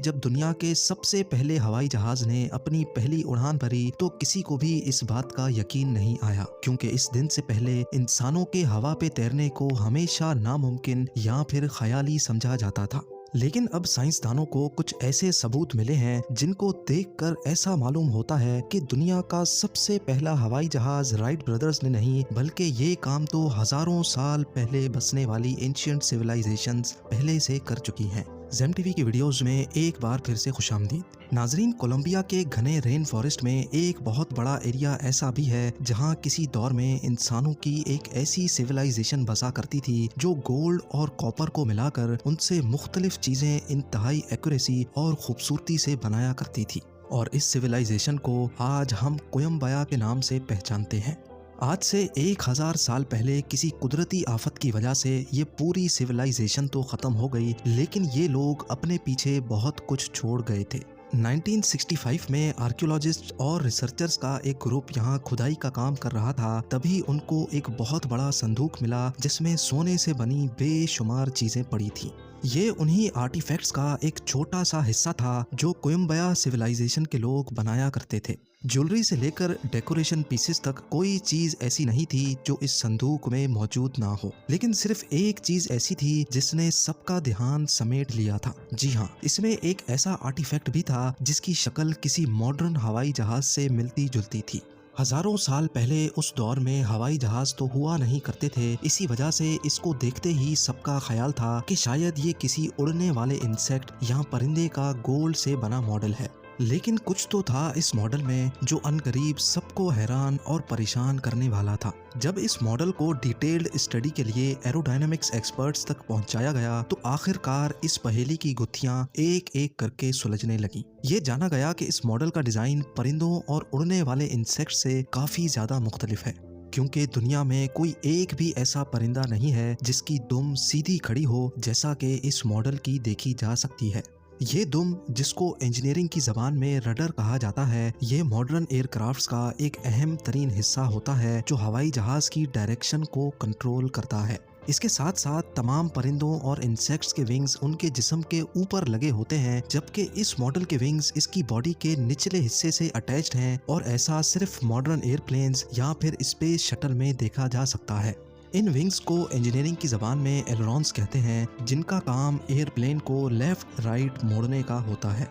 जब दुनिया के सबसे पहले हवाई जहाज ने अपनी पहली उड़ान भरी तो किसी को भी इस बात का यकीन नहीं आया, क्योंकि इस दिन से पहले इंसानों के हवा पे तैरने को हमेशा नामुमकिन या फिर ख्याली समझा जाता था। लेकिन अब साइंसदानों को कुछ ऐसे सबूत मिले हैं जिनको देखकर ऐसा मालूम होता है कि दुनिया का सबसे पहला हवाई जहाज राइट ब्रदर्स ने नहीं, बल्कि ये काम तो हजारों साल पहले बसने वाली एंशिएंट सिविलाइजेशंस पहले से कर चुकी हैं। ज़ेम टीवी की वीडियोस में एक बार फिर से खुशामदीद। नाजरीन, कोलंबिया के घने रेन फॉरेस्ट में एक बहुत बड़ा एरिया ऐसा भी है जहां किसी दौर में इंसानों की एक ऐसी सिविलाइजेशन बसा करती थी जो गोल्ड और कॉपर को मिलाकर उनसे मुख्तलिफ चीजें इंतहाई एक्यूरेसी और खूबसूरती से बनाया करती थी। और इस सिविलाइजेशन को आज हम कोयम्बया के नाम से पहचानते हैं। आज से 1000 साल पहले किसी कुदरती आफत की वजह से ये पूरी सिविलाइजेशन तो खत्म हो गई, लेकिन ये लोग अपने पीछे बहुत कुछ छोड़ गए थे। 1965 में आर्कियोलॉजिस्ट और रिसर्चर्स का एक ग्रुप यहाँ खुदाई का काम कर रहा था। तभी उनको एक बहुत बड़ा संदूक मिला जिसमें सोने से बनी बेशुमार चीजें पड़ी थी। ये उन्हीं आर्टिफैक्ट्स का एक छोटा सा हिस्सा था जो कोयम्बया सिविलाइजेशन के लोग बनाया करते थे। ज्वेलरी से लेकर डेकोरेशन पीसेस तक कोई चीज ऐसी नहीं थी जो इस संदूक में मौजूद ना हो, लेकिन सिर्फ एक चीज ऐसी थी जिसने सबका ध्यान समेट लिया था। जी हाँ, इसमें एक ऐसा आर्टिफैक्ट भी था जिसकी शक्ल किसी मॉडर्न हवाई जहाज से मिलती जुलती थी। हजारों साल पहले उस दौर में हवाई जहाज तो हुआ नहीं करते थे, इसी वजह से इसको देखते ही सबका ख्याल था कि शायद ये किसी उड़ने वाले इंसेक्ट या परिंदे का गोल्ड से बना मॉडल है। लेकिन कुछ तो था इस मॉडल में जो अनकरीब सबको हैरान और परेशान करने वाला था। जब इस मॉडल को डिटेल्ड स्टडी के लिए एरोडायनामिक्स एक्सपर्ट्स तक पहुंचाया गया तो आखिरकार इस पहेली की गुत्थियां एक एक करके सुलझने लगी। ये जाना गया कि इस मॉडल का डिजाइन परिंदों और उड़ने वाले इंसेक्ट से काफी ज्यादा मुख्तलिफ है, क्योंकि दुनिया में कोई एक भी ऐसा परिंदा नहीं है जिसकी दुम सीधी खड़ी हो जैसा कि इस मॉडल की देखी जा सकती है। ये दुम, जिसको इंजीनियरिंग की जबान में रडर कहा जाता है, ये मॉडर्न एयरक्राफ्ट्स का एक अहम तरीन हिस्सा होता है जो हवाई जहाज की डायरेक्शन को कंट्रोल करता है। इसके साथ साथ तमाम परिंदों और इंसेक्ट्स के विंग्स उनके जिस्म के ऊपर लगे होते हैं, जबकि इस मॉडल के विंग्स इसकी बॉडी के निचले हिस्से से अटैच्ड हैं और ऐसा सिर्फ मॉडर्न एयरप्लेन्स या फिर स्पेस शटल में देखा जा सकता है। इन विंग्स को इंजीनियरिंग की जबान में एलरॉन्स कहते हैं, जिनका काम एयरप्लेन को लेफ्ट राइट मोड़ने का होता है।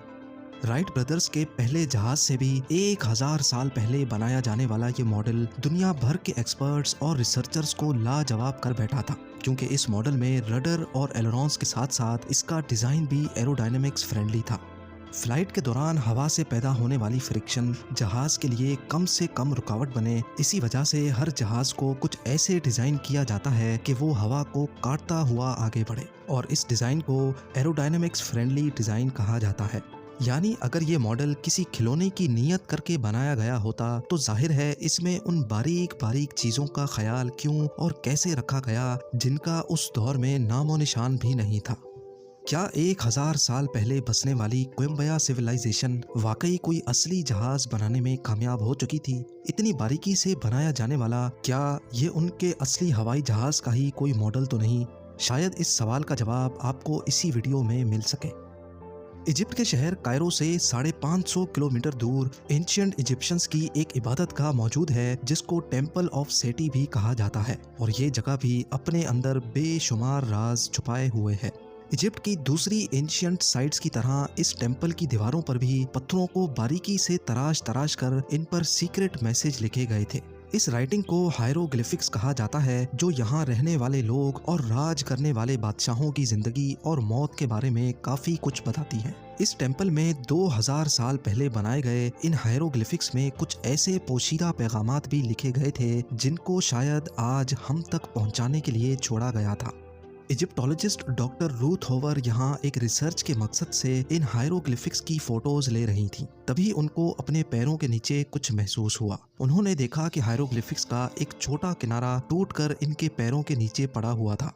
राइट ब्रदर्स के पहले जहाज से भी 1000 साल पहले बनाया जाने वाला ये मॉडल दुनिया भर के एक्सपर्ट्स और रिसर्चर्स को लाजवाब कर बैठा था, क्योंकि इस मॉडल में रडर और एलरॉन्स के साथ साथ इसका डिजाइन भी एरोडायनेमिक्स फ्रेंडली था। फ्लाइट के दौरान हवा से पैदा होने वाली फ्रिक्शन जहाज के लिए कम से कम रुकावट बने, इसी वजह से हर जहाज को कुछ ऐसे डिजाइन किया जाता है कि वो हवा को काटता हुआ आगे बढ़े, और इस डिजाइन को एरोडायनेमिक्स फ्रेंडली डिजाइन कहा जाता है। यानी अगर ये मॉडल किसी खिलौने की नीयत करके बनाया गया होता तो जाहिर है इसमें उन बारीक बारीक चीजों का ख्याल क्यों और कैसे रखा गया जिनका उस दौर में नामो निशान भी नहीं था। क्या 1000 साल पहले बसने वाली कोयम्बया सिविलाइजेशन वाकई कोई असली जहाज बनाने में कामयाब हो चुकी थी? इतनी बारीकी से बनाया जाने वाला क्या ये उनके असली हवाई जहाज का ही कोई मॉडल तो नहीं? शायद इस सवाल का जवाब आपको इसी वीडियो में मिल सके। इजिप्ट के शहर कायरो से 550 किलोमीटर दूर एंशिएंट इजिप्शियंस की एक इबादत गाह मौजूद है जिसको टेम्पल ऑफ सेटी भी कहा जाता है, और ये जगह भी अपने अंदर बेशुमार राज छुपाए हुए है। इजिप्ट की दूसरी एंशिएंट साइट्स की तरह इस टेम्पल की दीवारों पर भी पत्थरों को बारीकी से तराश तराश कर इन पर सीक्रेट मैसेज लिखे गए थे। इस राइटिंग को हायरोग्लिफिक्स कहा जाता है, जो यहाँ रहने वाले लोग और राज करने वाले बादशाहों की जिंदगी और मौत के बारे में काफी कुछ बताती है। इस टेम्पल में 2000 साल पहले बनाए गए इन हायरोग्लिफिक्स में कुछ ऐसे पोशीदा पैगामात भी लिखे गए थे जिनको शायद आज हम तक पहुँचाने के लिए छोड़ा गया था। इजिप्टोलॉजिस्ट डॉक्टर रूथ होवर यहाँ एक रिसर्च के मकसद से इन हायरोग्लिफिक्स की फोटोज ले रही थी। तभी उनको अपने पैरों के नीचे कुछ महसूस हुआ। उन्होंने देखा कि हायरोग्लिफिक्स का एक छोटा किनारा टूटकर इनके पैरों के नीचे पड़ा हुआ था,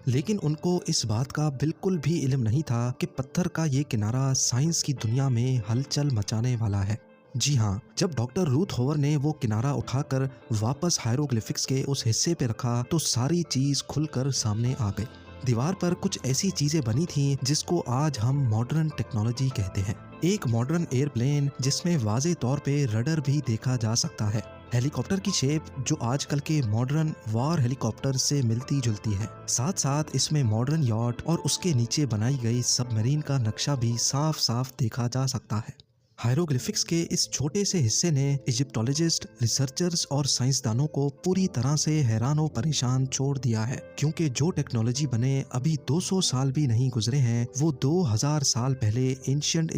लेकिन उनको इस बात का बिल्कुल भी इल्म नहीं था कि पत्थर का ये किनारा साइंस की दुनिया में हलचल मचाने वाला है। जी हाँ, जब डॉक्टर रूथ होवर ने वो किनारा उठाकर वापस हायरोग्लिफिक्स के उस हिस्से पे रखा तो सारी चीज खुलकर सामने आ गई। दीवार पर कुछ ऐसी चीजें बनी थीं जिसको आज हम मॉडर्न टेक्नोलॉजी कहते हैं। एक मॉडर्न एयरप्लेन जिसमें वाज़े तौर पे रडर भी देखा जा सकता है। हेलीकॉप्टर की शेप जो आजकल के मॉडर्न वार हेलीकॉप्टर से मिलती जुलती है। साथ साथ इसमें मॉडर्न यॉट और उसके नीचे बनाई गई सबमरीन का नक्शा भी साफ साफ देखा जा सकता है। हायरोग्लिफिक्स के इस छोटे से हिस्से ने इजिप्टोलॉजिस्ट, रिसर्चर्स और साइंसदानों को पूरी तरह से हैरान और परेशान छोड़ दिया है, क्योंकि जो टेक्नोलॉजी बने अभी 200 साल भी नहीं गुजरे हैं वो 2000 साल पहले एंशिएंट